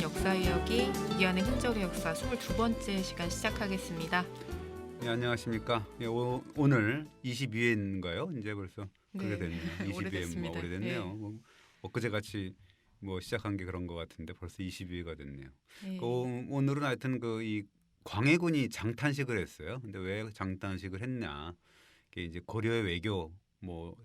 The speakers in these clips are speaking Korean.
역사 이야기 이기환의 흔적의 역사 22번째 시간 시작하겠습니다. 네, 안녕하십니까. 예, 오늘 22회인가요? 이제 벌써 그렇게 됐네요. 22회 오래됐습니다. 오래됐네요. 네. 엊그제 같이 시작한 게 그런 것 같은데 벌써 22회가 됐네요. 네. 오늘은 하여튼 이 광해군이 장탄식을 했어요. 근데 왜 장탄식을 했냐? 이게 이제 고려의 외교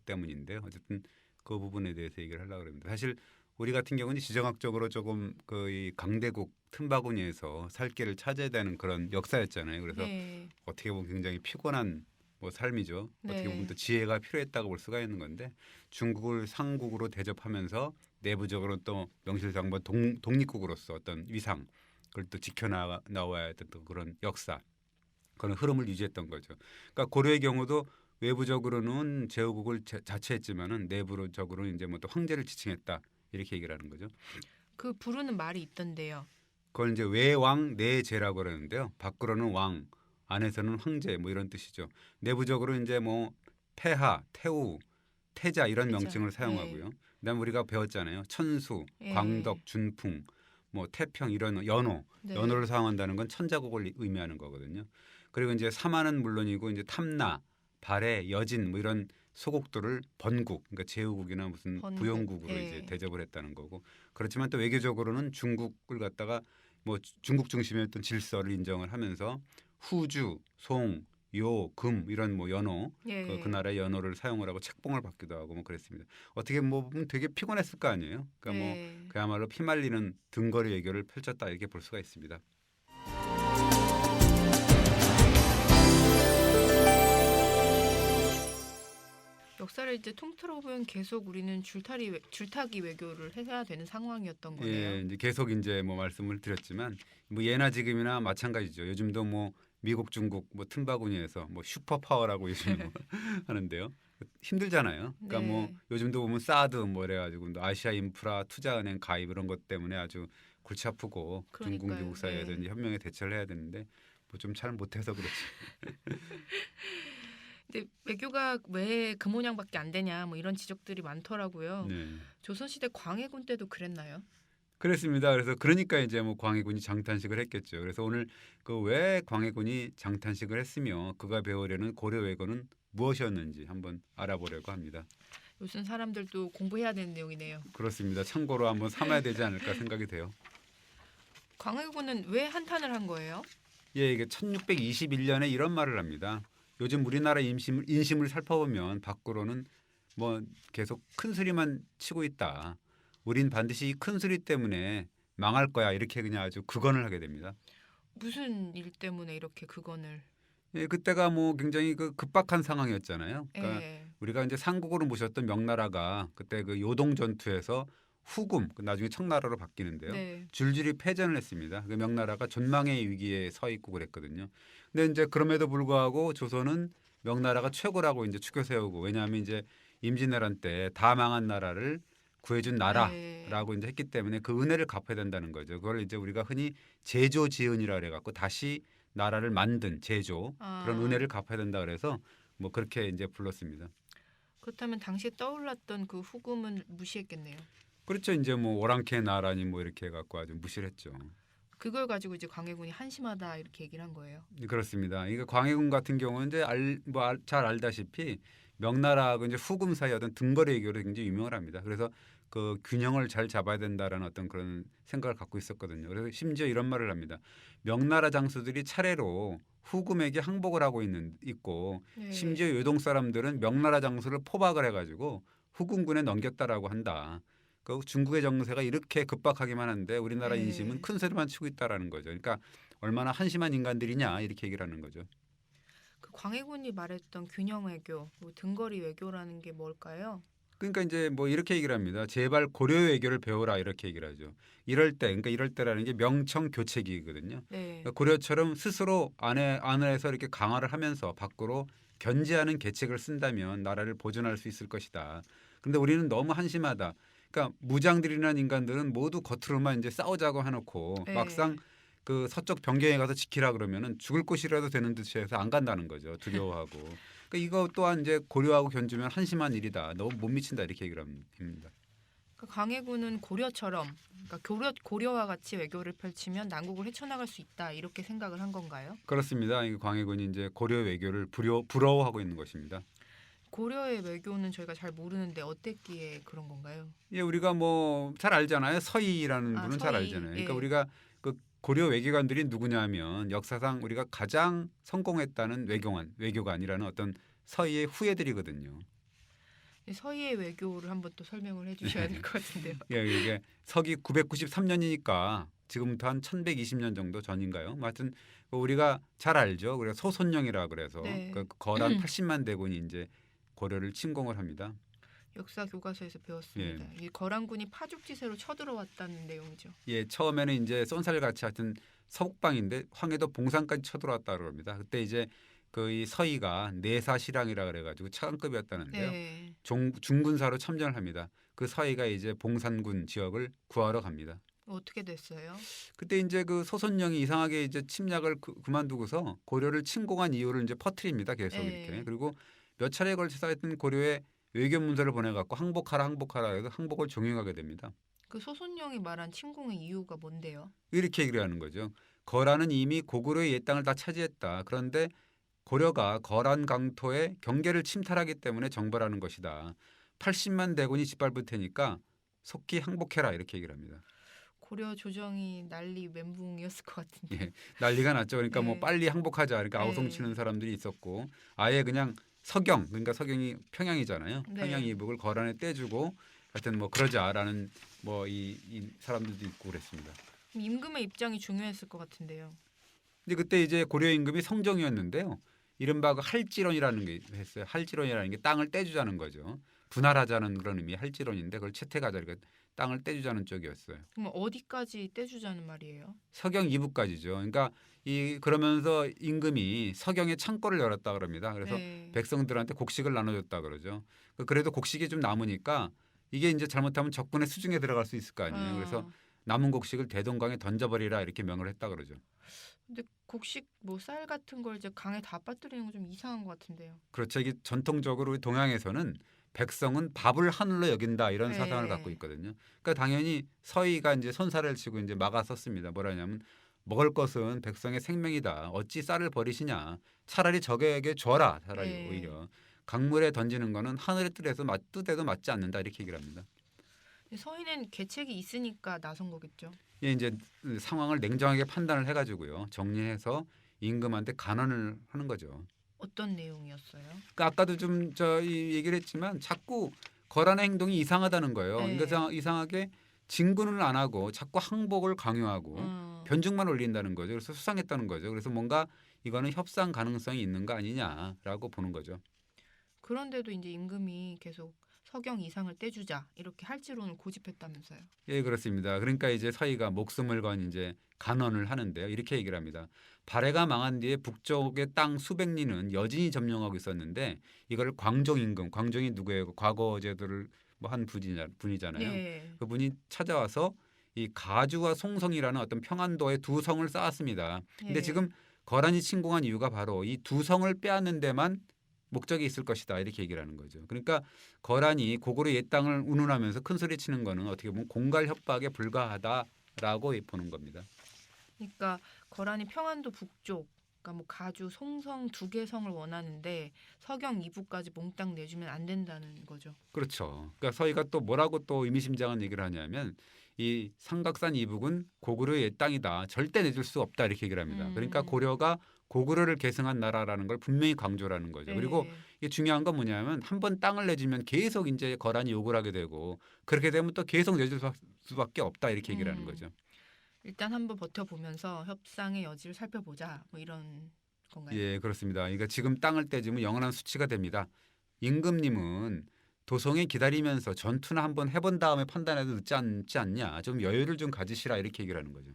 때문인데요. 어쨌든 그 부분에 대해서 얘기를 하려고 합니다. 사실 우리 같은 경우는 지정학적으로 조금 이 강대국 틈바구니에서 살 길을 찾아야 되는 그런 역사였잖아요. 그래서 네. 어떻게 보면 굉장히 피곤한 삶이죠. 네. 어떻게 보면 또 지혜가 필요했다고 볼 수가 있는 건데 중국을 상국으로 대접하면서 내부적으로 또 명실상부한 독립국으로서 어떤 위상 그걸 또 지켜나와야 했던 또 그런 역사 그런 흐름을 유지했던 거죠. 그러니까 고려의 경우도 외부적으로는 제후국을 자처했지만은 내부적으로는 이제 또 황제를 지칭했다 이렇게 얘기를 하는 거죠. 그 부르는 말이 있던데요. 그걸 이제 외왕 내제라고 그러는데요. 밖으로는 왕, 안에서는 황제 이런 뜻이죠. 내부적으로 이제 폐하, 태우, 태자 이런 태자. 명칭을 사용하고요. 그다음에 우리가 배웠잖아요. 천수, 네. 광덕, 준풍, 태평 이런 연호, 네. 연호를 사용한다는 건 천자국을 의미하는 거거든요. 그리고 이제 사마는 물론이고 이제 탐나, 발해, 여진 이런 소국들을 번국, 그러니까 제후국이나 무슨 번국. 부영국으로 네. 이제 대접을 했다는 거고. 그렇지만 또 외교적으로는 중국을 갖다가 중국 중심의 어떤 질서를 인정을 하면서 후주, 송, 요, 금 이런 연호 예. 그 나라의 연호를 사용을 하고 책봉을 받기도 하고 그랬습니다. 어떻게 보면 되게 피곤했을 거 아니에요. 그러니까 네. 그야말로 피말리는 등거리 외교를 펼쳤다 이렇게 볼 수가 있습니다. 역사를 이제 통틀어 보면 계속 우리는 줄타기 외교를 해야 되는 상황이었던 거네요. 예, 이제 계속 이제 말씀을 드렸지만 예나 지금이나 마찬가지죠. 요즘도 미국, 중국 틈바구니에서 슈퍼 파워라고 요즘 하는데요. 힘들잖아요. 그러니까 네. 요즘도 보면 사드 이래가지고 아시아 인프라 투자은행 가입 이런 것 때문에 아주 골치 아프고 중국, 그러니까요. 미국 사이에서 네. 이제 현명에 대처를 해야 되는데 좀 잘 못해서 그렇지. 근데 외교가 왜 그 모양밖에 안 되냐 이런 지적들이 많더라고요. 네. 조선시대 광해군 때도 그랬나요? 그렇습니다. 그래서 그러니까 이제 광해군이 장탄식을 했겠죠. 그래서 오늘 왜 광해군이 장탄식을 했으며 그가 배우려는 고려 외교는 무엇이었는지 한번 알아보려고 합니다. 요즘 사람들도 공부해야 되는 내용이네요. 그렇습니다. 참고로 한번 삼아야 되지 않을까 생각이 돼요. 광해군은 왜 한탄을 한 거예요? 예, 이게 1621년에 이런 말을 합니다. 요즘 우리나라 인심을 살펴보면 밖으로는 계속 큰 소리만 치고 있다. 우린 반드시 이 큰 소리 때문에 망할 거야. 이렇게 그냥 아주 극언을 하게 됩니다. 무슨 일 때문에 이렇게 그건을? 예, 그때가 굉장히 급박한 상황이었잖아요. 그러니까 예. 우리가 이제 상국으로 모셨던 명나라가 그때 그 요동 전투에서 후금, 나중에 청나라로 바뀌는데요. 네. 줄줄이 패전을 했습니다. 그 명나라가 존망의 위기에 서 있고 그랬거든요. 근데 이제 그럼에도 불구하고 조선은 명나라가 최고라고 이제 추켜 세우고 왜냐하면 이제 임진왜란 때 다 망한 나라를 구해준 나라라고 이제 했기 때문에 그 은혜를 갚아야 된다는 거죠. 그걸 이제 우리가 흔히 제조지은이라 그래갖고 다시 나라를 만든 제조 그런 은혜를 갚아야 된다 그래서 그렇게 이제 불렀습니다. 그렇다면 당시에 떠올랐던 그 후금은 무시했겠네요. 그렇죠. 이제 오랑캐 나라니 이렇게 해갖고 아주 무시를 했죠. 그걸 가지고 이제 광해군이 한심하다 이렇게 얘기를 한 거예요. 그렇습니다. 이게 광해군 같은 경우는 이제 잘 알다시피 명나라하고 이제 후금 사이 어떤 등거리 외교로 굉장히 유명을 합니다. 그래서 그 균형을 잘 잡아야 된다라는 어떤 그런 생각을 갖고 있었거든요. 그래서 심지어 이런 말을 합니다. 명나라 장수들이 차례로 후금에게 항복을 하고 있고 네. 심지어 요동 사람들은 명나라 장수를 포박을 해가지고 후금군에 넘겼다라고 한다. 그 중국의 정세가 이렇게 급박하기만 한데 우리나라 네. 인심은 큰 소리만 치고 있다라는 거죠. 그러니까 얼마나 한심한 인간들이냐 이렇게 얘기를 하는 거죠. 그 광해군이 말했던 균형 외교, 등거리 외교라는 게 뭘까요? 그러니까 이제 이렇게 얘기를 합니다. 제발 고려 외교를 배워라 이렇게 얘기를 하죠. 이럴 때라는 게 명청 교체기거든요. 네. 그러니까 고려처럼 스스로 안에서 이렇게 강화를 하면서 밖으로 견제하는 계책을 쓴다면 나라를 보존할 수 있을 것이다. 그런데 우리는 너무 한심하다. 그러니까 무장들이라는 인간들은 모두 겉으로만 이제 싸우자고 해놓고 네. 막상 그 서쪽 변경에 가서 지키라 그러면은 죽을 곳이라도 되는 듯이 해서 안 간다는 거죠. 두려워하고. 그러니까 이거 또한 이제 고려하고 견주면 한심한 일이다. 너무 못 미친다 이렇게 얘기를 합니다. 그 광해군은 고려처럼 그러니까 고려와 같이 외교를 펼치면 난국을 헤쳐나갈 수 있다 이렇게 생각을 한 건가요? 그렇습니다. 이 광해군이 이제 고려 외교를 부러워하고 있는 것입니다. 고려의 외교는 저희가 잘 모르는데 어땠기에 그런 건가요? 예, 우리가 뭐 잘 알잖아요. 서희라는 아, 분은 잘 서희. 알잖아요. 그러니까 예. 우리가 그 고려 외교관들이 누구냐면 역사상 우리가 가장 성공했다는 외교관이라는 어떤 서희의 후예들이거든요. 이 서희의 외교를 한번 또 설명을 해주셔야 될 것 같은데요. 예, 이게 서기 993년이니까 지금부터 한 1120년 정도 전인가요? 뭐 하여튼 우리가 잘 알죠. 우리가 소손령이라 그래서 네. 그 거란 80만 대군이 이제 고려를 침공을 합니다. 역사 교과서에서 배웠습니다. 이 거란군이 파죽지세로 쳐들어왔다는 내용이죠. 예, 처음에는 이제 쏜살같이 하여튼 서북방인데 황해도 봉산까지 쳐들어왔다 그럽니다. 그때 이제 그 이 서희가 내사실랑이라 그래가지고 차관급이었다는데요. 네. 중군사로 참전을 합니다. 그 서희가 이제 봉산군 지역을 구하러 갑니다. 어떻게 됐어요? 그때 이제 그 소손령이 이상하게 이제 침략을 그만두고서 고려를 침공한 이유를 이제 퍼뜨립니다. 계속 네. 이렇게. 그리고 몇 차례에 걸쳐서 하여튼 고려에 외교 문서를 보내갖고 항복하라 해서 항복을 종용하게 됩니다. 그 소손령이 말한 침공의 이유가 뭔데요? 이렇게 얘기를 하는 거죠. 거란은 이미 고구려의 옛 땅을 다 차지했다. 그런데 고려가 거란 강토의 경계를 침탈하기 때문에 정벌하는 것이다. 80만 대군이 짓밟을 테니까 속히 항복해라 이렇게 얘기를 합니다. 고려 조정이 난리 멘붕이었을 것 같은데. 예, 난리가 났죠. 그러니까 뭐 네. 빨리 항복하자. 그러니까 네. 아우성치는 사람들이 있었고 아예 그냥 서경 그러니까 서경이 평양이잖아요. 네. 평양 이북을 거란에 떼주고 하여튼 뭐 그러자라는 뭐 이 사람들도 있고 그랬습니다. 임금의 입장이 중요했을 것 같은데요. 근데 그때 이제 고려 임금이 성종이었는데요. 이른바 그 할지론이라는 게 했어요. 할지론이라는 게 땅을 떼주자는 거죠. 분할하자는 그런 의미 할지론인데 그걸 채택하자 그러니까 땅을 떼주자는 쪽이었어요. 그럼 어디까지 떼주자는 말이에요? 서경 이북까지죠. 그러니까 이 그러면서 임금이 서경에 창고를 열었다 그럽니다. 그래서 네. 백성들한테 곡식을 나눠줬다 그러죠. 그래도 곡식이 좀 남으니까 이게 이제 잘못하면 적군의 수중에 들어갈 수 있을 거 아니에요. 그래서 남은 곡식을 대동강에 던져버리라 이렇게 명을 했다 그러죠. 근데 곡식 뭐 쌀 같은 걸 이제 강에 다 빠뜨리는 건 좀 이상한 것 같은데요. 그렇죠. 이게 전통적으로 우리 동양에서는 백성은 밥을 하늘로 여긴다 이런 네. 사상을 갖고 있거든요. 그러니까 당연히 서희가 이제 손살을 치고 이제 막아섰습니다. 뭐라냐면 먹을 것은 백성의 생명이다. 어찌 쌀을 버리시냐. 차라리 적에게 줘라. 차라리 네. 오히려 강물에 던지는 거는 하늘의 뜻에도 맞지 않는다 이렇게 얘기를 합니다. 서희는 계책이 있으니까 나선 거겠죠. 예, 이제 상황을 냉정하게 판단을 해가지고요 정리해서 임금한테 간언을 하는 거죠. 어떤 내용이었어요? 그러니까 아까도 좀 이 얘기를 했지만 자꾸 거란의 행동이 이상하다는 거예요. 네. 그러니까 이상하게 진군을 안 하고 자꾸 항복을 강요하고 변죽만 올린다는 거죠. 그래서 수상했다는 거죠. 그래서 뭔가 이거는 협상 가능성이 있는 거 아니냐라고 보는 거죠. 그런데도 이제 임금이 계속 서경 이상을 떼주자 이렇게 할지론을 고집했다면서요. 예, 그렇습니다. 그러니까 이제 서희가 목숨을 건 이제 간언을 하는데요. 이렇게 얘기를 합니다. 발해가 망한 뒤에 북쪽의 땅 수백 리는 여진이 점령하고 있었는데 이걸 광종 임금, 광종이 누구예요? 과거 제도를 뭐 한 분이잖아요. 네. 그분이 찾아와서 이 가주와 송성이라는 어떤 평안도에 두 성을 쌓았습니다. 근데 네. 지금 거란이 침공한 이유가 바로 이 두 성을 빼앗는 데만 목적이 있을 것이다 이렇게 얘기를 하는 거죠. 그러니까 거란이 고구려 옛 땅을 운운하면서 큰 소리 치는 거는 어떻게 보면 공갈 협박에 불과하다라고 보는 겁니다. 그러니까 거란이 평안도 북쪽, 그러니까 뭐 가주, 송성 두 개 성을 원하는데 서경 이북까지 몽땅 내주면 안 된다는 거죠. 그렇죠. 그러니까 서희가 또 뭐라고 또 의미심장한 얘기를 하냐면 이 삼각산 이북은 고구려의 옛 땅이다. 절대 내줄 수 없다 이렇게 얘기를 합니다. 그러니까 고려가 고구려를 계승한 나라라는 걸 분명히 강조를 하는 거죠. 네. 그리고 이게 중요한 건 뭐냐면 한 번 땅을 내주면 계속 이제 거란이 요구를 하게 되고 그렇게 되면 또 계속 내줄 수밖에 없다 이렇게 얘기를 하는 거죠. 일단 한번 버텨보면서 협상의 여지를 살펴보자 뭐 이런 건가요? 예, 그렇습니다. 그러니까 지금 땅을 떼주면 영원한 수치가 됩니다. 임금님은 도성에 기다리면서 전투나 한번 해본 다음에 판단해도 늦지 않지 않냐. 좀 여유를 좀 가지시라 이렇게 얘기를 하는 거죠.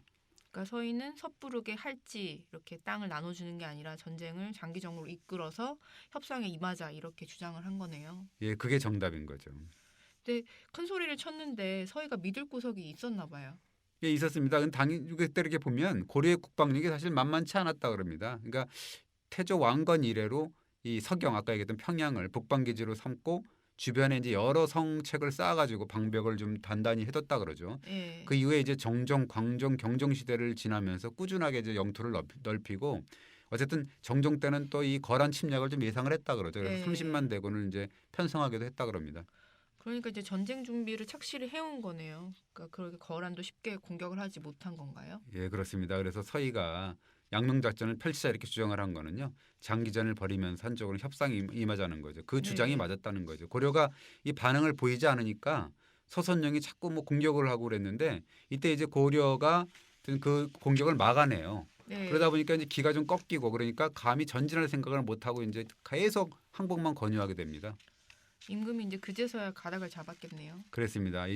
그러니까 서희는 섣부르게 할지 이렇게 땅을 나눠주는 게 아니라 전쟁을 장기적으로 이끌어서 협상에 임하자 이렇게 주장을 한 거네요. 예, 그게 정답인 거죠. 큰 소리를 쳤는데 서희가 믿을 구석이 있었나 봐요. 예, 있었습니다. 근데 당연히 그때 이렇게 보면 고려의 국방력이 사실 만만치 않았다 그럽니다. 그러니까 태조 왕건 이래로 이 서경 아까 얘기했던 평양을 북방기지로 삼고 주변에 이제 여러 성책을 쌓아가지고 방벽을 좀 단단히 해뒀다 그러죠. 예. 그 이후에 이제 정종, 광종, 경종 시대를 지나면서 꾸준하게 이제 영토를 넓히고 어쨌든 정종 때는 또 이 거란 침략을 좀 예상을 했다 그러죠. 그래서 예. 30만 대군을 이제 편성하기도 했다 그럽니다. 그러니까 이제 전쟁 준비를 착실히 해온 거네요. 그러니까 그렇게 거란도 쉽게 공격을 하지 못한 건가요? 예, 그렇습니다. 그래서 서희가 양명작전을 펼치자 이렇게 주장을 한 거는요. 장기전을 벌이면서 한쪽으로 협상이 임하자는 거죠. 그 주장이 네. 맞았다는 거죠. 고려가 이 반응을 보이지 않으니까 서선영이 자꾸 뭐 공격을 하고 그랬는데 이때 이제 고려가 그 공격을 막아내요. 네. 그러다 보니까 이제 기가 좀 꺾이고 그러니까 감히 전진할 생각을 못 하고 이제 계속 항복만 권유하게 됩니다. 임금이 이제 그제서야 가닥을 잡았겠네요. 그랬습니다.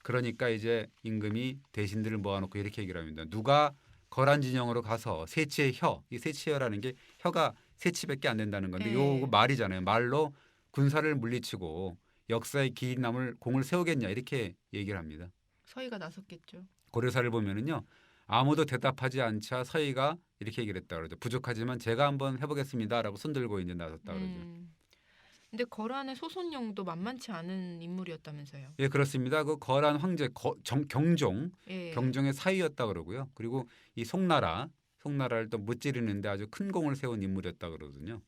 그러니까 이제 임금이 대신들을 모아놓고 이렇게 얘기를 합니다. 누가 거란 진영으로 가서 세치의 혀, 이 세치혀라는 게 혀가 세치밖에 안 된다는 건데 예. 요거 말이잖아요. 말로 군사를 물리치고 역사의 긴 남을 공을 세우겠냐 이렇게 얘기를 합니다. 서희가 나섰겠죠. 고려사를 보면은요. 아무도 대답하지 않자 서희가 이렇게 얘기를 했다 그러죠. 부족하지만 제가 한번 해보겠습니다라고 손들고 이제 나섰다 그러죠. 근데 거란의 소손영도 만만치 않은 인물이었다면서요. 예, 그렇습니다. 그 거란 황제 경종, 예. 경종의 사위였다 그러고요. 그리고 이 송나라를 또 무찌르는데 아주 큰 공을 세운 인물이었다 그러거든요.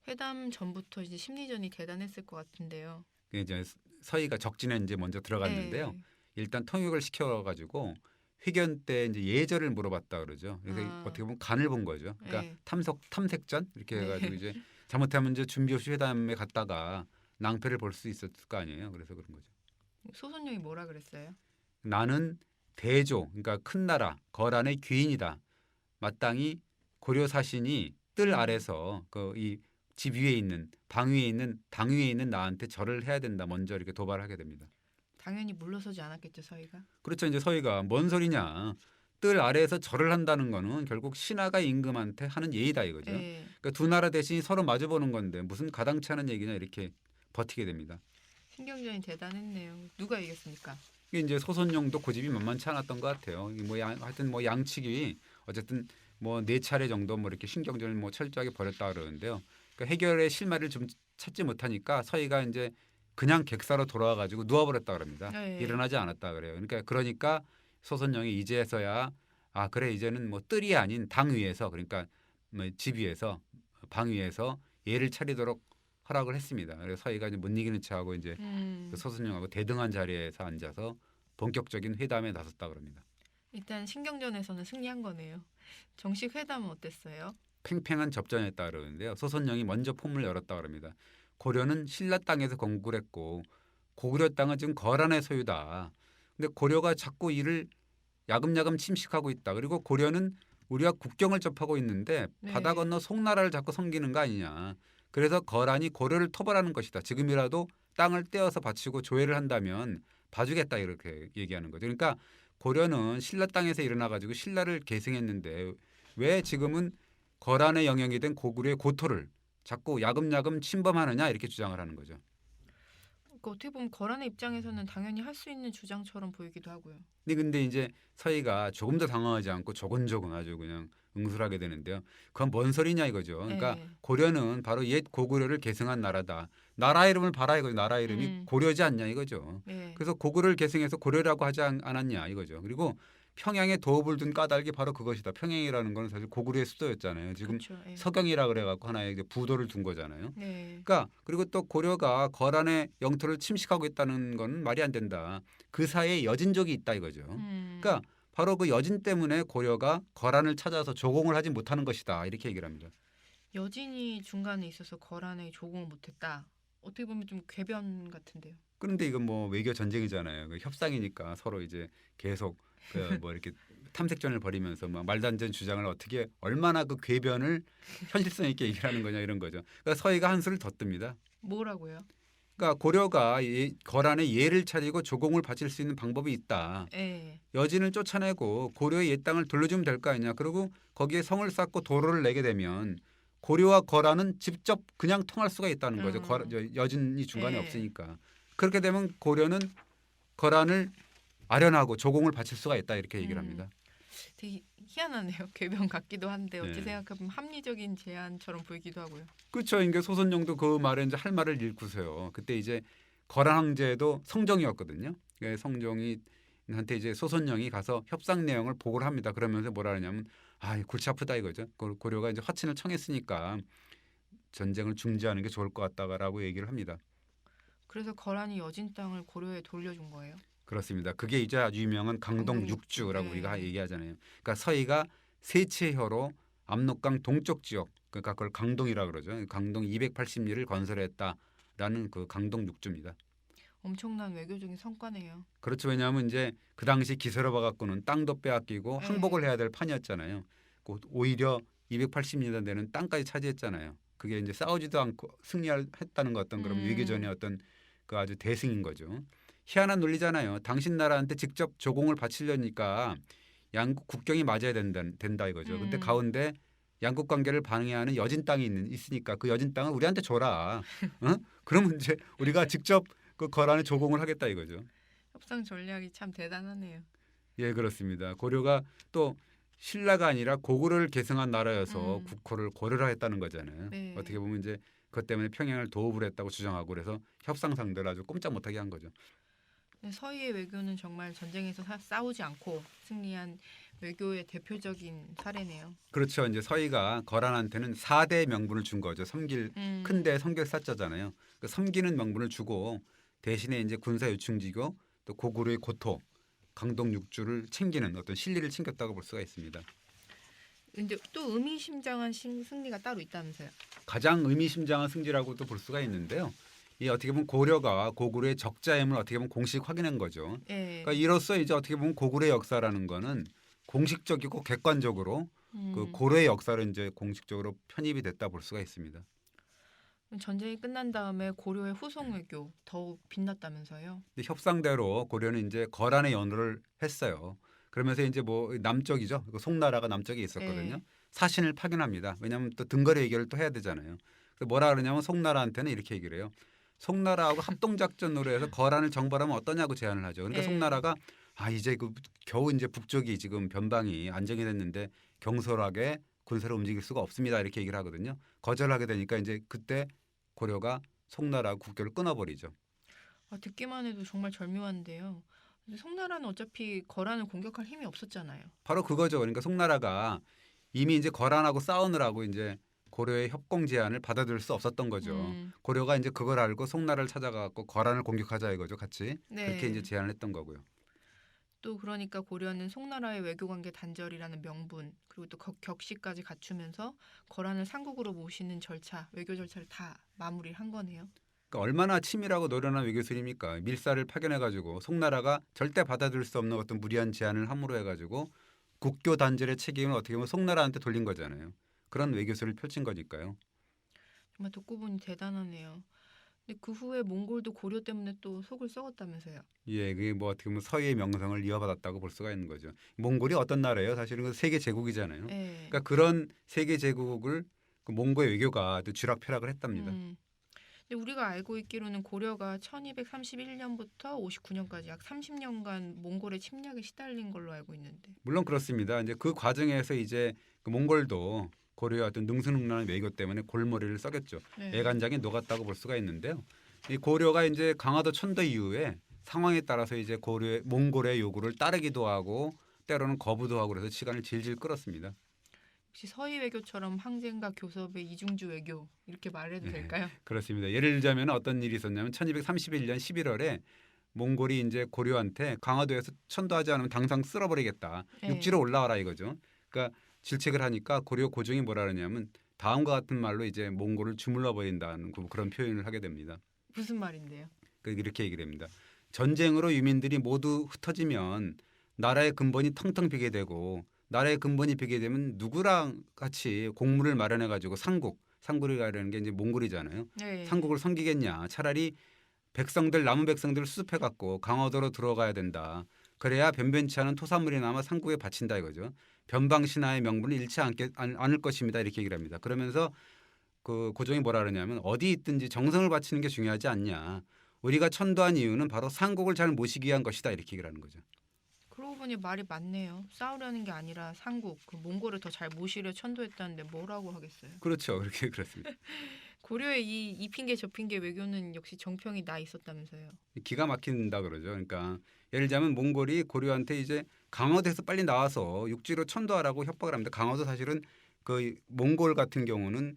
회담 전부터 이제 심리전이 대단했을 것 같은데요. 그게 이제 서희가 적진에 이제 먼저 들어갔는데요. 예. 일단 통역을 시켜가지고 회견 때 이제 예절을 물어봤다 그러죠. 그래서 아. 어떻게 보면 간을 본 거죠. 그러니까 예. 탐색전 이렇게 네. 해가지고 이제 잘못하면 이제 준비 없이 회담에 갔다가 낭패를 볼 수 있었을 거 아니에요. 그래서 그런 거죠. 소손영이 뭐라 그랬어요? 나는 대조, 그러니까 큰 나라 거란의 귀인이다. 마땅히 고려 사신이 뜰 아래서 그 이 집 위에 있는 방 위에 있는 당 위에 있는 나한테 절을 해야 된다. 먼저 이렇게 도발을 하게 됩니다. 당연히 물러서지 않았겠죠, 서희가. 그렇죠. 이제 서희가 뭔 소리냐. 뜰 아래에서 절을 한다는 거는 결국 신하가 임금한테 하는 예의다 이거죠. 예. 그러니까 두 나라 대신이 서로 마주보는 건데 무슨 가당치 않은 얘기냐 이렇게 버티게 됩니다. 신경전이 대단했네요. 누가 이겼습니까? 이게 이제 소손영도 고집이 만만치 않았던 것 같아요. 이게 뭐 하여튼 뭐 양측이 어쨌든 뭐 네 차례 정도 뭐 이렇게 신경전을 뭐 철저하게 벌였다 그러는데요. 그러니까 해결의 실마리를 좀 찾지 못하니까 서희가 이제 그냥 객사로 돌아와가지고 누워버렸다 그럽니다. 예. 일어나지 않았다 그래요. 그러니까 소손영이 이제서야 아 그래 이제는 뭐 뜰이 아닌 당 위에서 그러니까 뭐 집 위에서 방 위에서 예를 차리도록 허락을 했습니다. 그래서 서희가 이제 못 이기는 체하고 이제 그 소순영하고 대등한 자리에서 앉아서 본격적인 회담에 나섰다 그럽니다. 일단 신경전에서는 승리한 거네요. 정식 회담은 어땠어요? 팽팽한 접전했다 그러는데요. 소선영이 먼저 포문을 열었다 그럽니다. 고려는 신라 땅에서 건국을 했고 고구려 땅은 지금 거란의 소유다. 근데 고려가 자꾸 이를 야금야금 침식하고 있다. 그리고 고려는 우리가 국경을 접하고 있는데 네. 바다 건너 송나라를 자꾸 섬기는 거 아니냐. 그래서 거란이 고려를 토벌하는 것이다. 지금이라도 땅을 떼어서 바치고 조회를 한다면 봐주겠다 이렇게 얘기하는 거죠. 그러니까 고려는 신라 땅에서 일어나 가지고 신라를 계승했는데 왜 지금은 거란의 영역이 된 고구려의 고토를 자꾸 야금야금 침범하느냐 이렇게 주장을 하는 거죠. 그러니까 어떻게 보면 거란의 입장에서는 당연히 할 수 있는 주장처럼 보이기도 하고요. 근데 이제 서희가 조금 더 당황하지 않고 조곤조곤 아주 그냥 응술하게 되는데요. 그건 뭔 소리냐 이거죠. 그러니까 네. 고려는 바로 옛 고구려를 계승한 나라다. 나라 이름을 봐라 이거죠. 나라 이름이 고려지 않냐 이거죠. 네. 그래서 고구려를 계승해서 고려라고 하지 않았냐 이거죠. 그리고 평양에 도읍을 둔 까닭이 바로 그것이다. 평양이라는 건 사실 고구려의 수도였잖아요. 지금 그렇죠. 예. 서경이라 그래갖고 하나의 이제 부도를 둔 거잖아요. 네. 그러니까 그리고 또 고려가 거란의 영토를 침식하고 있다는 건 말이 안 된다. 그 사이에 여진족이 있다 이거죠. 그러니까 바로 그 여진 때문에 고려가 거란을 찾아서 조공을 하지 못하는 것이다. 이렇게 얘기를 합니다. 여진이 중간에 있어서 거란에 조공을 못했다. 어떻게 보면 좀 궤변 같은데요. 그런데 이건 뭐 외교 전쟁이잖아요. 그 협상이니까 서로 이제 계속 그 뭐 이렇게 탐색전을 벌이면서 막 말도 안 되는 주장을 어떻게 얼마나 그 궤변을 현실성 있게 얘기를 하는 거냐 이런 거죠. 그러니까 서희가 한 수를 더 뜹니다. 뭐라고요? 그러니까 고려가 거란의 예를 차리고 조공을 바칠 수 있는 방법이 있다. 예. 여진을 쫓아내고 고려의 옛 땅을 돌려주면 될 거 아니냐. 그리고 거기에 성을 쌓고 도로를 내게 되면 고려와 거란은 직접 그냥 통할 수가 있다는 거죠. 여진이 중간에 예. 없으니까. 그렇게 되면 고려는 거란을 아련하고 조공을 바칠 수가 있다 이렇게 얘기를 합니다. 되게 희한하네요. 궤변 같기도 한데 어찌 네. 생각하면 합리적인 제안처럼 보이기도 하고요. 그렇죠. 그러니까 소선영도 그 말에 이제 할 말을 잃고서요. 그때 이제 거란 황제도 성종이었거든요. 성종이 한테 이제 소선영이 가서 협상 내용을 보고를 합니다. 그러면서 뭐라 하냐면 골치 아프다 이거죠. 고려가 이제 화친을 청했으니까 전쟁을 중지하는 게 좋을 것 같다라고 얘기를 합니다. 그래서 거란이 여진 땅을 고려에 돌려준 거예요. 그렇습니다. 그게 이제 아주 유명한 강동 강동 육주. 육주라고 네. 우리가 얘기하잖아요. 그러니까 서희가 세체혀로 압록강 동쪽 지역, 그러니까 그걸 강동이라고 그러죠. 강동 280리를 건설했다라는 그 강동 육주입니다. 엄청난 외교적인 성과네요. 그렇죠. 왜냐하면 이제 그 당시 기세로 봐갖고는 땅도 빼앗기고 네. 항복을 해야 될 판이었잖아요. 오히려 280리나 되는 땅까지 차지했잖아요. 그게 이제 싸우지도 않고 승리했다는 것 어떤 그런 위기전의 어떤 그 아주 대승인 거죠. 희한한 논리잖아요. 당신 나라한테 직접 조공을 바치려니까 양국 국경이 맞아야 된다 이거죠. 근데 가운데 양국 관계를 방해하는 여진 땅이 있으니까 그 여진 땅을 우리한테 줘라. 어? 그러면 이제 우리가 직접 그 거란에 조공을 하겠다 이거죠. 협상 전략이 참 대단하네요. 예, 그렇습니다. 고려가 또 신라가 아니라 고구려를 계승한 나라여서 국호를 고려라 했다는 거잖아요. 네. 어떻게 보면 이제 그것 때문에 평양을 도읍을 했다고 주장하고 그래서 협상 상대를 아주 꼼짝 못하게 한 거죠. 서희의 외교는 정말 전쟁에서 싸우지 않고 승리한 외교의 대표적인 사례네요. 그렇죠. 이제 서희가 거란한테는 4대 명분을 준 거죠. 섬길 큰데 섬길 사자잖아요. 그 섬기는 명분을 주고 대신에 이제 군사 요충지고 또 고구려의 고토, 강동 육주를 챙기는 어떤 실리를 챙겼다고 볼 수가 있습니다. 근데 또 의미심장한 승리가 따로 있다면서요? 가장 의미심장한 승리라고도 볼 수가 있는데요. 이 어떻게 보면 고려가 고구려의 적자임을 어떻게 보면 공식 확인한 거죠. 네. 그러니까 이로써 이제 어떻게 보면 고구려의 역사라는 거는 공식적이고 객관적으로 그 고려의 역사로 이제 공식적으로 편입이 됐다 볼 수가 있습니다. 전쟁이 끝난 다음에 고려의 후속 외교 더욱 빛났다면서요? 근데 협상대로 고려는 이제 거란의 연호를 했어요. 그러면서 이제 뭐 남쪽이죠. 송나라가 남쪽에 있었거든요. 네. 사신을 파견합니다. 왜냐하면 또 등거래 얘기를 또 해야 되잖아요. 그래서 뭐라 그러냐면 송나라한테는 이렇게 얘기를 해요. 송나라하고 합동작전으로 해서 거란을 정벌하면 어떠냐고 제안을 하죠. 그러니까 네. 송나라가 이제 겨우 이제 북쪽이 지금 변방이 안정이 됐는데 경솔하게 군사를 움직일 수가 없습니다. 이렇게 얘기를 하거든요. 거절하게 되니까 이제 그때 고려가 송나라 국교를 끊어버리죠. 듣기만 해도 정말 절묘한데요. 근데 송나라는 어차피 거란을 공격할 힘이 없었잖아요. 바로 그거죠. 그러니까 송나라가 이미 이제 거란하고 싸우느라고 이제 고려의 협공 제안을 받아들일 수 없었던 거죠. 고려가 이제 그걸 알고 송나라를 찾아가고 거란을 공격하자 이거죠, 같이. 네. 그렇게 이제 제안을 했던 거고요. 또 그러니까 고려는 송나라의 외교관계 단절이라는 명분 그리고 또 격식까지 갖추면서 거란을 상국으로 모시는 절차, 외교 절차를 다 마무리를 한 거네요. 그러니까 얼마나 치밀하고 노련한 외교술입니까? 밀사를 파견해가지고 송나라가 절대 받아들일 수 없는 어떤 무리한 제안을 함으로 해가지고 국교 단절의 책임을 어떻게 보면 송나라한테 돌린 거잖아요. 그런 외교술을 펼친 거니까요. 정말 듣고 보니 대단하네요. 근데 그 후에 몽골도 고려 때문에 또 속을 썩었다면서요. 예, 그게 뭐 어떻게 보면 서희의 명성을 이어받았다고 볼 수가 있는 거죠. 몽골이 어떤 나라예요? 사실은 그 세계 제국이잖아요. 네. 그러니까 그런 세계 제국을 그 몽골의 외교가 또 쥐락펴락을 했답니다. 근데 우리가 알고 있기로는 고려가 1231년부터 59년까지 약 30년간 몽골의 침략에 시달린 걸로 알고 있는데. 물론 그렇습니다. 이제 그 과정에서 이제 그 몽골도 고려의 어떤 능수능란한 외교 때문에 골머리를 썩였죠. 네. 애간장이 녹았다고 볼 수가 있는데요. 이 고려가 이제 강화도 천도 이후에 상황에 따라서 이제 몽골의 요구를 따르기도 하고 때로는 거부도 하고 그래서 시간을 질질 끌었습니다. 혹시 서희 외교처럼 항쟁과 교섭의 이중주 외교 이렇게 말해도 네. 될까요? 그렇습니다. 예를 들자면 어떤 일이 있었냐면 1231년 11월에 몽골이 이제 고려한테 강화도에서 천도하지 않으면 당장 쓸어버리겠다. 네. 육지로 올라와라 이거죠. 그러니까 질책을 하니까 고려 고종이 뭐라 그러냐면 다음과 같은 말로 이제 몽골을 주물러 버린다는 그런 표현을 하게 됩니다. 무슨 말인데요? 이렇게 얘기를 합니다. 전쟁으로 유민들이 모두 흩어지면 나라의 근본이 텅텅 비게 되고 나라의 근본이 비게 되면 누구랑 같이 공물을 마련해 가지고 상국이라는 게 이제 몽골이잖아요. 네. 상국을 섬기겠냐. 차라리 남은 백성들을 수습해 갖고 강화도로 들어가야 된다. 그래야 변변치 않은 토사물이나마 상국에 바친다 이거죠. 변방 신화의 명분을 잃지 않을 것입니다. 이렇게 얘기를 합니다. 그러면서 그 고종이 뭐라 그러냐면 어디 있든지 정성을 바치는 게 중요하지 않냐. 우리가 천도한 이유는 바로 상국을 잘 모시기 위한 것이다. 이렇게 얘기를 하는 거죠. 그러고 보니 말이 맞네요. 싸우려는 게 아니라 삼국, 그 몽골을 더 잘 모시려 천도했다는데 뭐라고 하겠어요. 그렇죠. 그렇게 그렇습니다. 고려의 이 핑계 저 핑계 외교는 역시 정평이 나 있었다면서요. 기가 막힌다 그러죠. 그러니까 예를 들자면 몽골이 고려한테 이제 강화도에서 빨리 나와서 육지로 천도하라고 협박을 합니다. 강화도 사실은 그 몽골 같은 경우는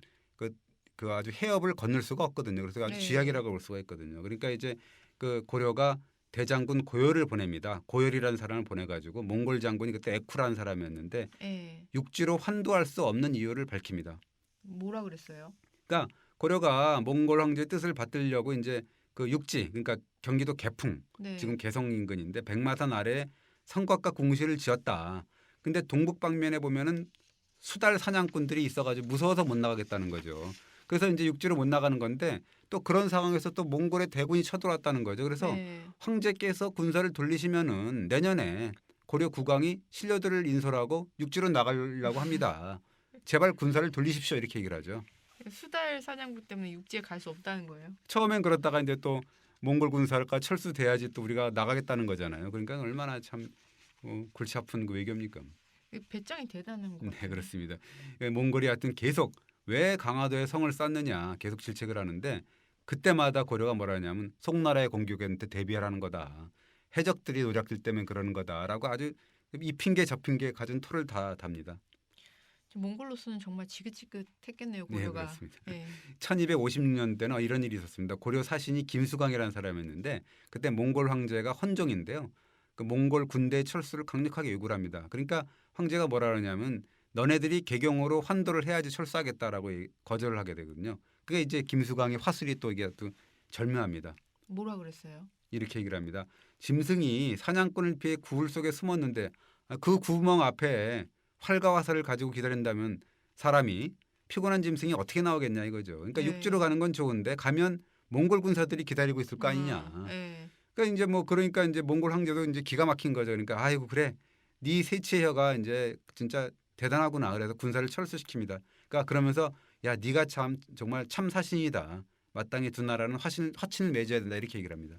그 아주 해협을 건널 수가 없거든요. 그래서 아주 네. 쥐약이라고 볼 수가 있거든요. 그러니까 이제 그 고려가 대장군 고열을 보냅니다. 고열이라는 사람을 보내가지고 몽골 장군이 그때 에쿠라는 사람이었는데 예. 육지로 환도할 수 없는 이유를 밝힙니다. 뭐라 그랬어요? 그러니까 고려가 몽골 황제의 뜻을 받들려고 이제 그 육지 그러니까 경기도 개풍 네. 지금 개성 인근인데 백마산 아래에 성곽과 궁실을 지었다. 근데 동북 방면에 보면은 수달 사냥꾼들이 있어가지고 무서워서 못 나가겠다는 거죠. 그래서 이제 육지로 못 나가는 건데 또 그런 상황에서 또 몽골의 대군이 쳐들어왔다는 거죠. 그래서 네. 황제께서 군사를 돌리시면은 내년에 고려 국왕이 신료들을 인솔하고 육지로 나가려고 합니다. 제발 군사를 돌리십시오 이렇게 얘기를 하죠. 수달 사냥부 때문에 육지에 갈 수 없다는 거예요. 처음엔 그렇다가 이제 또 몽골 군사가 철수돼야지 또 우리가 나가겠다는 거잖아요. 그러니까 얼마나 참 골치 아픈 그 외교입니까? 배짱이 대단한 거 네, 같아요. 그렇습니다. 몽골이 하여튼 계속 왜 강화도에 성을 쌓느냐 계속 질책을 하는데 그때마다 고려가 뭐라 하냐면 송나라의 공격한테 대비하라는 거다. 해적들이 노략질 때문에 그러는 거다라고 아주 이 핑계 저 핑계 가진 토를 다 답니다. 몽골로서는 정말 지긋지긋했겠네요. 네, 고려가. 그렇습니다. 예. 1250년대는 이런 일이 있었습니다. 고려 사신이 김수광이라는 사람이었는데 그때 몽골 황제가 헌종인데요. 그 몽골 군대의 철수를 강력하게 요구를 합니다. 그러니까 황제가 뭐라 그러냐면 너네들이 개경으로 환도를 해야지 철수하겠다라고 거절을 하게 되거든요. 그게 이제 김수광의 화술이 또 이게 또 절묘합니다. 뭐라 그랬어요? 이렇게 얘기를 합니다. 짐승이 사냥꾼을 피해 구울 속에 숨었는데 그 구멍 앞에 활과 화살을 가지고 기다린다면 사람이 피곤한 짐승이 어떻게 나오겠냐 이거죠. 그러니까 네. 육지로 가는 건 좋은데 가면 몽골 군사들이 기다리고 있을 거 아니냐. 예. 그러니까 이제 그러니까 이제 몽골 황제도 이제 기가 막힌 거죠. 그러니까 아이고 그래 네 세치의 혀가 이제 진짜 대단하구나. 그래서 군사를 철수시킵니다. 그러니까 그러면서 야 네가 참 정말 참 사신이다. 마땅히 두 나라는 화친을 맺어야 된다 이렇게 얘기를 합니다.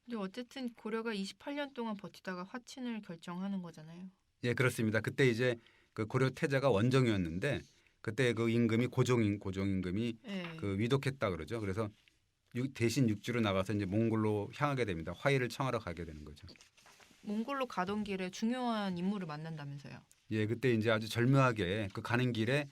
근데 어쨌든 고려가 28년 동안 버티다가 화친을 결정하는 거잖아요. 예, 그렇습니다. 그때 이제 그 고려 태자가 원정이었는데 그때 그 임금이 고종 임금이 예. 그 위독했다 그러죠. 그래서 대신 육지로 나가서 이제 몽골로 향하게 됩니다. 화해를 청하러 가게 되는 거죠. 몽골로 가던 길에 중요한 인물을 만난다면서요. 예, 그때 이제 아주 절묘하게 그 가는 길에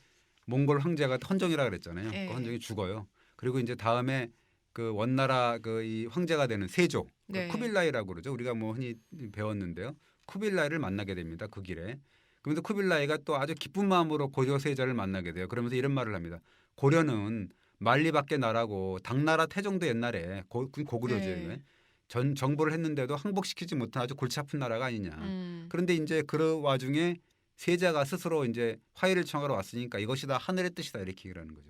몽골 황제가 헌종이라 그랬잖아요. 예. 그 헌종이 죽어요. 그리고 이제 다음에 그 원나라 그 이 황제가 되는 세조 네. 쿠빌라이라고 그러죠. 우리가 뭐 흔히 배웠는데요. 쿠빌라이를 만나게 됩니다. 그 길에. 그러면서 쿠빌라이가 또 아주 기쁜 마음으로 고려 세자를 만나게 돼요. 그러면서 이런 말을 합니다. 고려는 만리밖에 나라고 당나라 태종도 옛날에 고구려죠. 네. 전 정보를 했는데도 항복시키지 못한 아주 골치 아픈 나라가 아니냐. 음. 그런데 이제 그 와중에 세자가 스스로 이제 화해를 청하러 왔으니까 이것이 다 하늘의 뜻이다 이렇게 얘기를 하는 거죠.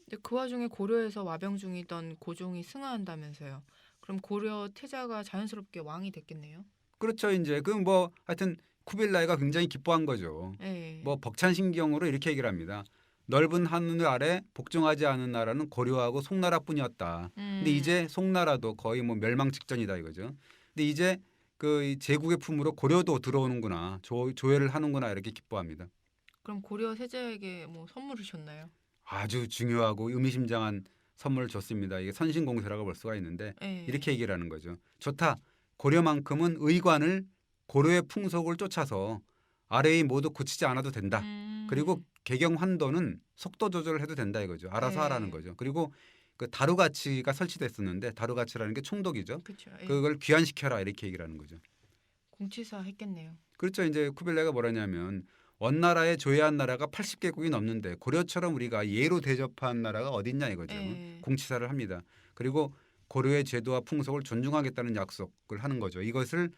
근데 그 와중에 고려에서 와병 중이던 고종이 승하한다면서요. 그럼 고려 태자가 자연스럽게 왕이 됐겠네요. 그렇죠. 이제 그 뭐 하여튼 쿠빌라이가 굉장히 기뻐한 거죠. 예. 뭐 벅찬신경으로 이렇게 얘기를 합니다. 넓은 하늘 아래 복종하지 않은 나라는 고려하고 송나라뿐이었다. 근데 이제 송나라도 거의 뭐 멸망 직전이다 이거죠. 근데 이제 그 제국의 품으로 고려도 들어오는구나. 조회를 하는구나 이렇게 기뻐합니다. 그럼 고려 세자에게 뭐 선물을 줬나요? 아주 중요하고 의미심장한 선물을 줬습니다. 이게 선신공세라고 볼 수가 있는데 예. 이렇게 얘기를 하는 거죠. 좋다. 고려만큼은 의관을 고려의 풍속을 쫓아서 아래의 모두 고치지 않아도 된다. 그리고 개경 환도는 속도 조절을 해도 된다 이거죠. 알아서 네. 하라는 거죠. 그리고 그 다루가치가 설치됐었는데 다루가치라는 게 총독이죠. 그렇죠. 예. 그걸 귀환시켜라 이렇게 얘기를 하는 거죠. 공치사 했겠네요. 그렇죠. 이제 쿠빌라이가 뭐라냐면 원나라에 조회한 나라가 80개국이 넘는데 고려처럼 우리가 예로 대접한 나라가 어딨냐 이거죠. 예. 공치사를 합니다. 그리고 고려의 제도와 풍속을 존중하겠다는 약속을 하는 거죠. 이것을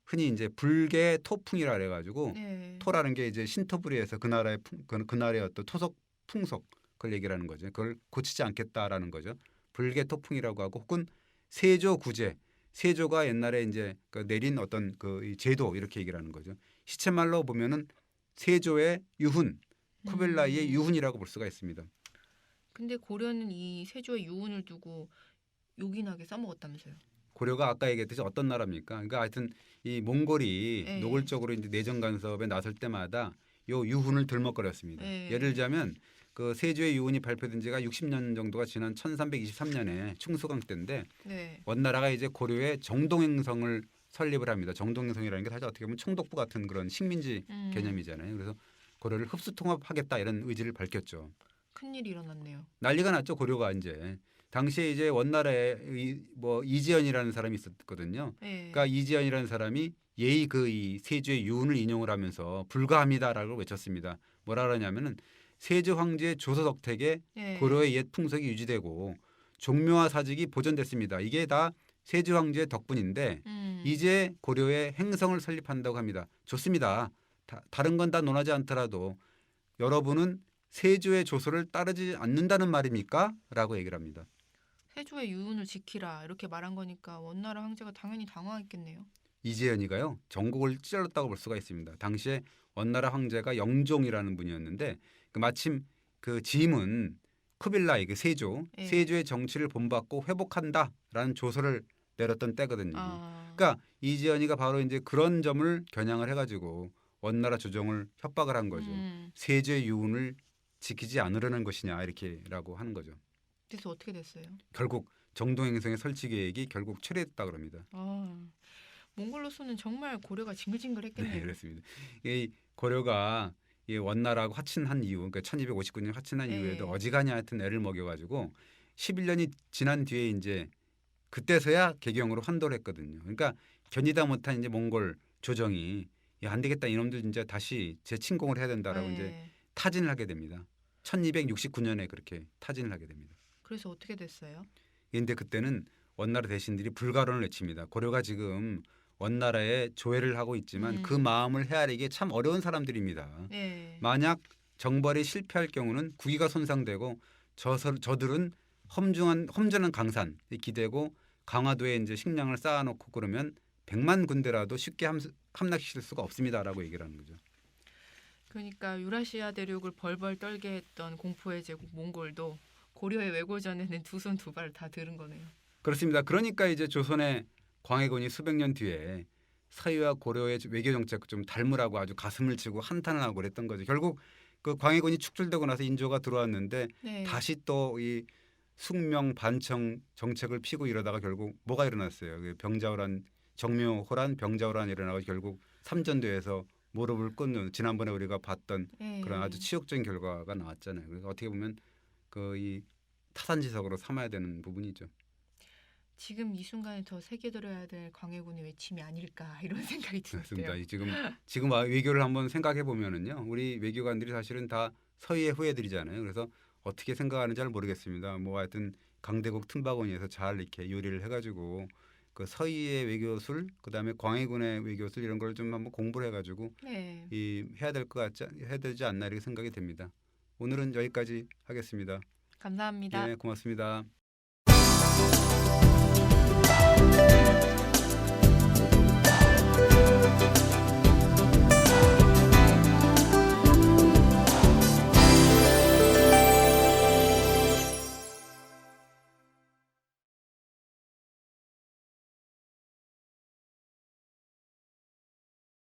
흔히 이제 불계 토풍이라 그래가지고 예. 토라는 게 이제 신토부리에서 그 나라의 그 나라의 어떤 토속 풍속 그걸 얘기를 하는 거죠. 그걸 고치지 않겠다라는 거죠. 불계 토풍이라고 하고 혹은 세조 구제 세조가 옛날에 이제 그 내린 어떤 그 제도 이렇게 얘기를 하는 거죠. 시체말로 보면은 세조의 유훈, 쿠빌라이의 유훈이라고 볼 수가 있습니다. 근데 고려는 이 세조의 유운을 두고 요긴하게 써먹었다면서요. 고려가 아까 얘기했듯이 어떤 나라입니까? 그러니까 하여튼 이 몽골이 네. 노골적으로 이제 내정 간섭에 나설 때마다 요 유훈을 들먹거렸습니다. 네. 예를 들자면 그 세조의 유훈이 발표된 지가 60년 정도가 지난 1323년에 충수강 때인데 네. 원나라가 이제 고려에 정동행성을 설립을 합니다. 정동행성이라는 게 사실 어떻게 보면 총독부 같은 그런 식민지 개념이잖아요. 그래서 고려를 흡수 통합하겠다 이런 의지를 밝혔죠. 큰일이 일어났네요. 난리가 났죠. 고려가 이제 당시에 이제 원나라에 뭐 이지연이라는 사람이 있었거든요. 네. 그러니까 이지연이라는 사람이 예의 이 세조의 유훈을 인용을 하면서 불가합니다라고 외쳤습니다. 뭐라 그러냐면은 세조 황제의 조서 덕택에 네. 고려의 옛 풍속이 유지되고 종묘와 사직이 보존됐습니다. 이게 다 세조 황제의 덕분인데 이제 고려에 행성을 설립한다고 합니다. 좋습니다. 다른 건 다 논하지 않더라도 여러분은 세조의 조서를 따르지 않는다는 말입니까? 라고 얘기를 합니다. 세조의 유훈을 지키라 이렇게 말한 거니까 원나라 황제가 당연히 당황했겠네요. 이재현이가요. 전국을 찢어졌다고 볼 수가 있습니다. 당시에 원나라 황제가 영종이라는 분이었는데 마침 그 짐은 쿠빌라이 그 세조, 예. 세조의 정치를 본받고 회복한다라는 조서를 내렸던 때거든요. 그러니까 이재현이가 바로 이제 그런 점을 겨냥을 해가지고 원나라 조정을 협박을 한 거죠. 세조의 유훈을 지키지 않으려는 것이냐 이렇게라고 하는 거죠. 그래서 어떻게 됐어요? 결국 정동행성의 설치 계획이 결국 철회했다 그럽니다. 몽골로서는 정말 고려가 징글징글했겠네요. 네, 그렇습니다. 이 고려가 이 원나라하고 화친한 이후, 그러니까 1259년 화친한 네. 이후에도 어지간히 하여튼 애를 먹여가지고 11년이 지난 뒤에 이제 그때서야 개경으로 환도를 했거든요. 그러니까 견디다 못한 이제 몽골 조정이 야, 안 되겠다 이놈들 이제 다시 재침공을 해야 된다라고 네. 이제 타진을 하게 됩니다. 1269년에 그렇게 타진을 하게 됩니다. 그래서 어떻게 됐어요? 그런데 그때는 원나라 대신들이 불가론을 외칩니다. 고려가 지금 원나라에 조회를 하고 있지만 그 마음을 헤아리기 참 어려운 사람들입니다. 네. 만약 정벌이 실패할 경우는 국위가 손상되고 저들은 험준한 강산에 기대고 강화도에 이제 식량을 쌓아놓고 그러면 100만 군대라도 쉽게 함락시킬 수가 없습니다라고 얘기를 하는 거죠. 그러니까 유라시아 대륙을 벌벌 떨게 했던 공포의 제국 몽골도 고려의 왜고전에는 두 손 두 발 다 들은 거네요. 그렇습니다. 그러니까 이제 조선의 광해군이 수백 년 뒤에 서유와 고려의 외교 정책 좀 닮으라고 아주 가슴을 치고 한탄을 하고 그랬던 거죠. 결국 그 광해군이 축출되고 나서 인조가 들어왔는데 네. 다시 또 이 숙명 반청 정책을 피고 이러다가 결국 뭐가 일어났어요. 그 병자호란 정묘호란 병자호란이 일어나고 결국 삼전도에서 무릎을 꿇는 지난번에 우리가 봤던 네. 그런 아주 치욕적인 결과가 나왔잖아요. 그래서 어떻게 보면 그 이 타산지석으로 삼아야 되는 부분이죠. 지금 이 순간에 더 새겨들어야 될 광해군의 외침이 아닐까 이런 생각이 그렇습니다. 드는데요. 지금 외교를 한번 생각해 보면은요, 우리 외교관들이 사실은 다 서희의 후예들이잖아요. 그래서 어떻게 생각하는지 잘 모르겠습니다. 뭐 하여튼 강대국 틈바구니에서 잘 이렇게 요리를 해가지고 그 서희의 외교술, 그다음에 광해군의 외교술 이런 걸 좀 한번 공부를 해가지고 네. 해야 되지 않나 이렇게 생각이 됩니다. 오늘은 여기까지 하겠습니다. 감사합니다. 예, 고맙습니다.